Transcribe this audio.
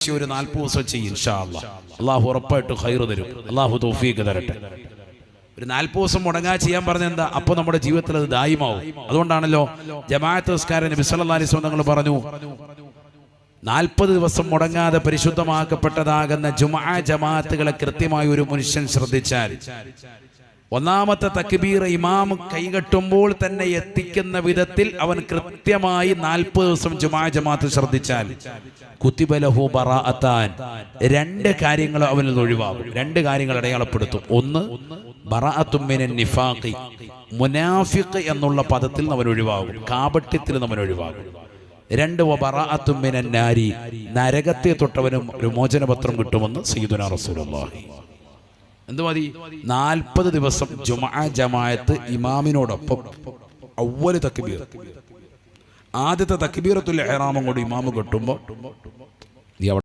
വിഷയം ഒരു 40 ദിവസം ചെയ്യും ഇൻഷാ അല്ലാഹ്. അള്ളാഹു ഉറപ്പായിട്ട് ഖൈർ തരും. അള്ളാഹു തൗഫീഖ് തരട്ടെ. ഒരു 40 ദിവസം മുടങ്ങാതെ ചെയ്യാൻ പറഞ്ഞ എന്താ? അപ്പോൾ നമ്മുടെ ജീവിതത്തിൽ അത് ദായിമാവും. അതുകൊണ്ടാണല്ലോ ജമാഅത്ത് നിസ്കാരം നബി സല്ലല്ലാഹു അലൈഹി വസല്ലം തങ്ങൾ പറഞ്ഞു, 40 ദിവസം മുടങ്ങാതെ പരിശുദ്ധമാക്കപ്പെട്ടതാകുന്ന ജുമുഅ ജമാഅത്തുകളെ കൃത്യമായി ഒരു മനുഷ്യൻ ശ്രദ്ധിച്ചാൽ, ഒന്നാമത്തെ തക്ബീർ ഇമാം കൈകെട്ടുമ്പോൾ തന്നെ എത്തിക്കുന്ന വിധത്തിൽ അവൻ കൃത്യമായി 40 ദിവസം ജുമുഅ ജമാഅത്ത് ശ്രദ്ധിച്ചാൽ, കുതിബ ലഹു ബറാഅത്താൻ, 2 കാര്യങ്ങൾ അവനിൽ ഒഴിവാകും. 2 കാര്യങ്ങൾ അടയാളപ്പെടുത്തും. ഒന്ന്, ബറാഅത്തും മിനൻ നിഫാഖി, മുനാഫിഖ് എന്നുള്ള പദത്തിൽ നിന്ന് അവൻ ഒഴിവാകും, കാപട്യത്തിൽ നിന്ന് അവൻ ഒഴിവാകും. 2, വബറാഅത്തും മിനൻ നാരി, നരകത്തെ തൊട്ടവനും ഒരു മോചനപത്രം കിട്ടുമെന്ന് സയ്യിദുനാ റസൂലുള്ളാഹി. എന്ത് മതി? 40 ദിവസം ജുമുഅ ജമാഅത്ത് ഇമാമിനോടൊപ്പം അവ്വൽ തക്ബീർ, ആദ്യത്തെ തക്ബീറത്തുൽ ഇഹ്റാം കൊണ്ട് ഇമാം കെട്ടുമ്പോൾ